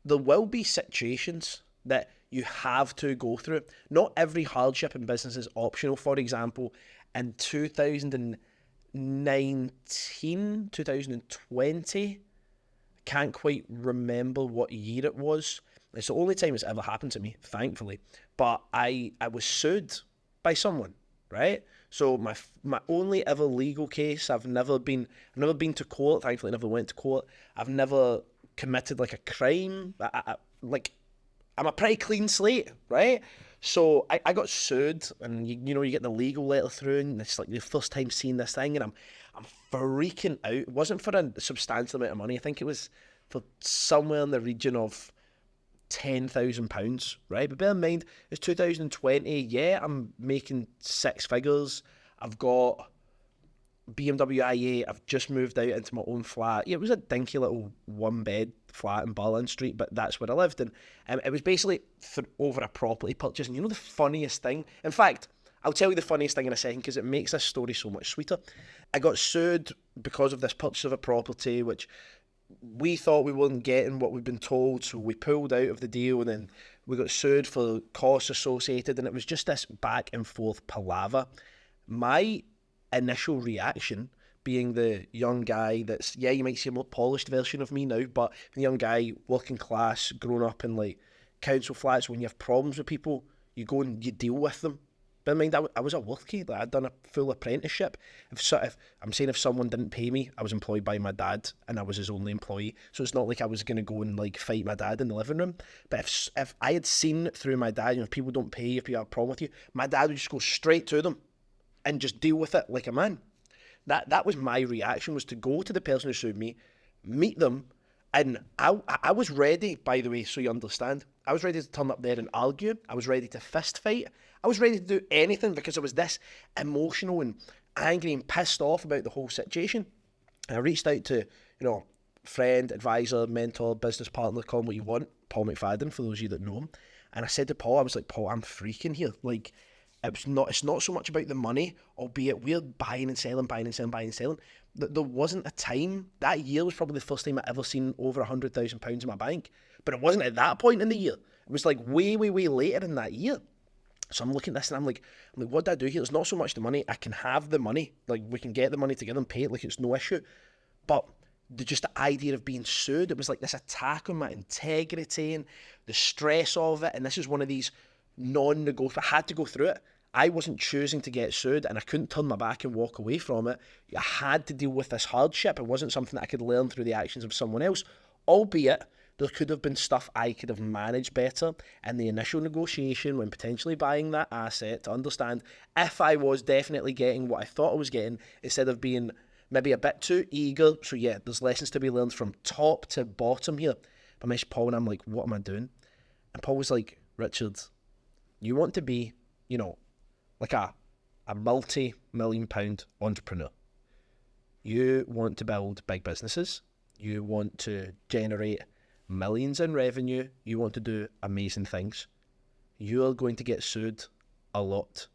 there will be situations that you have to go through. Not every hardship in business is optional. For example, in 2019, 2020, can't quite remember what year it was. It's the only time it's ever happened to me, thankfully. But I was sued by someone, right? So my only ever legal case, I've never been to court. Thankfully, never went to court. I've never committed like a crime. Like I'm a pretty clean slate, right? So I got sued, and you get the legal letter through, and it's like the first time seeing this thing, and I'm freaking out. It wasn't for a substantial amount of money. I think it was for somewhere in the region of £10,000, right? But bear in mind, it's 2020. Yeah, I'm making six figures. I've got BMW i8. I've just moved out into my own flat. Yeah, it was a dinky little one bed flat in Barland Street, but that's where I lived. And it was basically over a property purchase. And you know the funniest thing? In fact, I'll tell you the funniest thing in a second because it makes this story so much sweeter. I got sued because of this purchase of a property, which we thought we weren't getting what we'd been told, so we pulled out of the deal, and then we got sued for costs associated, and it was just this back and forth palaver. My initial reaction, being the young guy that's, yeah, you might see a more polished version of me now, but the young guy, working class, grown up in like council flats, when you have problems with people, you go and you deal with them. But I mean, I was a workie. Like, I'd done a full apprenticeship. If I'm saying if someone didn't pay me, I was employed by my dad, and I was his only employee. So it's not like I was gonna go and like fight my dad in the living room. But if I had seen through my dad, if people don't pay, if people have a problem with you, my dad would just go straight to them and just deal with it like a man. That was my reaction, was to go to the person who sued me, meet them, and I was ready, by the way, so you understand. I was ready to turn up there and argue. I was ready to fist fight. I was ready to do anything because I was this emotional and angry and pissed off about the whole situation. And I reached out to, friend, advisor, mentor, business partner, call him what you want, Paul McFadden, for those of you that know him. And I said to Paul, I was like, Paul, I'm freaking here. Like, it's not so much about the money, albeit we're buying and selling, buying and selling, buying and selling. There wasn't a time, that year was probably the first time I ever seen over £100,000 in my bank. But it wasn't at that point in the year. It was like way, way, way later in that year. So I'm looking at this and I'm like, what do I do here? It's not so much the money. I can have the money. Like, we can get the money together and pay it, like it's no issue. But just the idea of being sued, it was like this attack on my integrity and the stress of it. And this is one of these non-negotiable. I had to go through it. I wasn't choosing to get sued, and I couldn't turn my back and walk away from it. I had to deal with this hardship. It wasn't something that I could learn through the actions of someone else, albeit there could have been stuff I could have managed better in the initial negotiation when potentially buying that asset, to understand if I was definitely getting what I thought I was getting, instead of being maybe a bit too eager. So yeah, there's lessons to be learned from top to bottom here. But I messaged Paul and I'm like, what am I doing? And Paul was like, Richard, you want to be, like a multi-million pound entrepreneur. You want to build big businesses. You want to generate millions in revenue. You want to do amazing things. You're going to get sued a lot.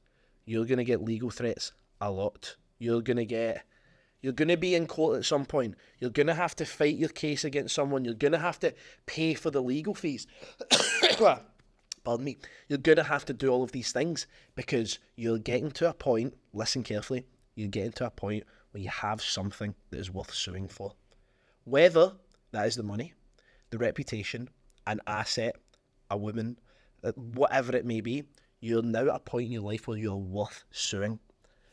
You're going to get legal threats a lot. You're going to be in court at some point. You're going to have to fight your case against someone. You're going to have to pay for the legal fees. Pardon me. You're going to have to do all of these things because you're getting to a point, listen carefully, you're getting to a point where you have something that is worth suing for. Whether that is the money, the reputation, an asset, a woman, whatever it may be, you're now at a point in your life where you're worth suing.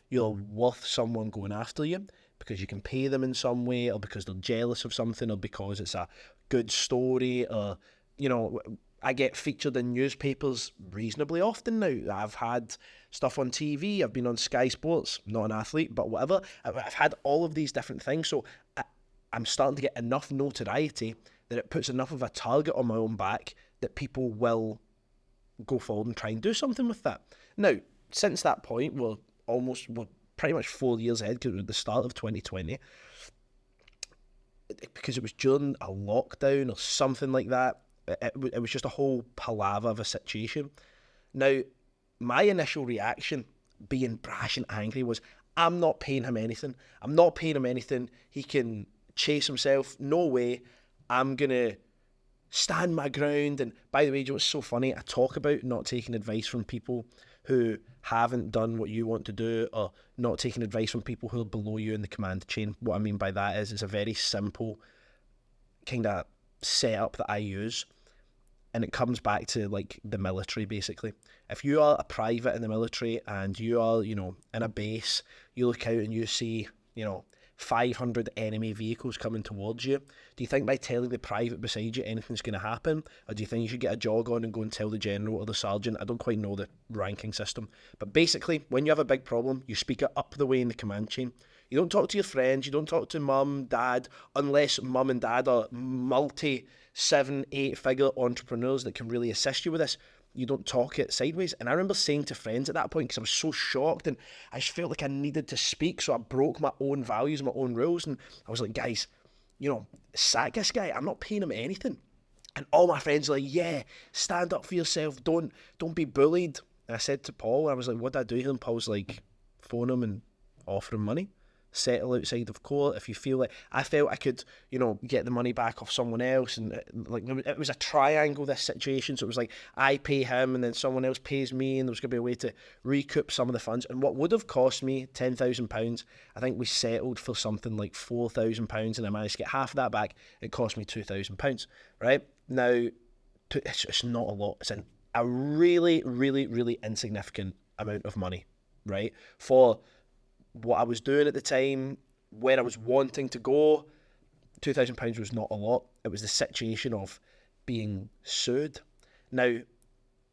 You're worth someone going after you because you can pay them in some way, or because they're jealous of something, or because it's a good story, or, I get featured in newspapers reasonably often now. I've had stuff on TV. I've been on Sky Sports, not an athlete, but whatever. I've had all of these different things. So I'm starting to get enough notoriety that it puts enough of a target on my own back that people will go forward and try and do something with that. Now, since that point, we're pretty much 4 years ahead, because it was the start of 2020. Because it was during a lockdown or something like that. It was just a whole palaver of a situation. Now, my initial reaction, being brash and angry, was, I'm not paying him anything. I'm not paying him anything. He can chase himself. No way. I'm going to stand my ground. And by the way, you know what's so funny? I talk about not taking advice from people who haven't done what you want to do, or not taking advice from people who are below you in the command chain. What I mean by that is, it's a very simple kind of setup that I use, and it comes back to like the military basically. If you are a private in the military and you are, you know, in a base, you look out and you see, you know, 500 enemy vehicles coming towards you, do you think by telling the private beside you anything's going to happen? Or do you think you should get a jog on and go and tell the general or the sergeant? I don't quite know the ranking system. But basically, when you have a big problem, you speak it up the way in the command chain. You don't talk to your friends, you don't talk to mum, dad, unless mum and dad are multi 7, 8 figure entrepreneurs that can really assist you with this. You don't talk it sideways. And I remember saying to friends at that point, because I was so shocked and I just felt like I needed to speak, so I broke my own values, my own rules, and I was like, guys, you know, sack this guy, I'm not paying him anything. And all my friends were like, yeah, stand up for yourself, don't be bullied. And I said to Paul, I was like, what do I do here? And Paul's like, phone him and offer him money. Settle outside of court if you feel like. I felt I could, you know, get the money back off someone else, and like it was a triangle, this situation. So it was like I pay him and then someone else pays me, and there was going to be a way to recoup some of the funds. And what would have cost me £10,000, I think we settled for something like £4,000, and I managed to get half of that back. It cost me £2,000. Right now, it's not a lot. It's a really, really, really insignificant amount of money, right, for what I was doing at the time, where I was wanting to go. £2,000 was not a lot. It was the situation of being sued. Now,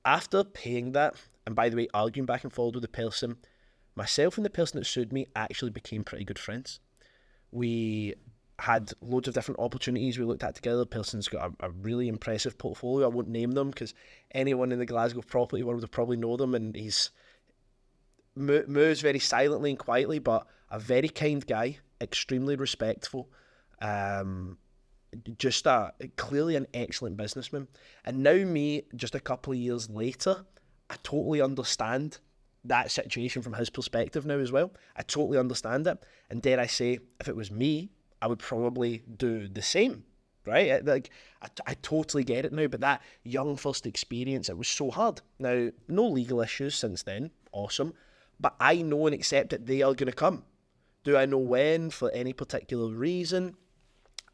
after paying that, and by the way, arguing back and forth with the person, myself and the person that sued me actually became pretty good friends. We had loads of different opportunities we looked at together. The person's got a really impressive portfolio. I won't name them because anyone in the Glasgow property world would probably know them, and he's moves very silently and quietly, but a very kind guy, extremely respectful, just clearly an excellent businessman. And now me, just a couple of years later, I totally understand that situation from his perspective now as well. I totally understand it, and dare I say, if it was me, I would probably do the same, right? Like, I totally get it now, but that young first experience, it was so hard. Now, no legal issues since then, awesome. But I know and accept that they are going to come. Do I know when, for any particular reason?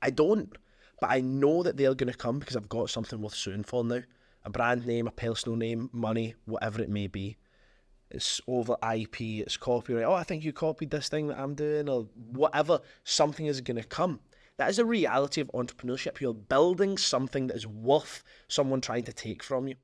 I don't. But I know that they are going to come because I've got something worth suing for now. A brand name, a personal name, money, whatever it may be. It's over IP, it's copyright. Oh, I think you copied this thing that I'm doing, or whatever. Something is going to come. That is a reality of entrepreneurship. You're building something that is worth someone trying to take from you.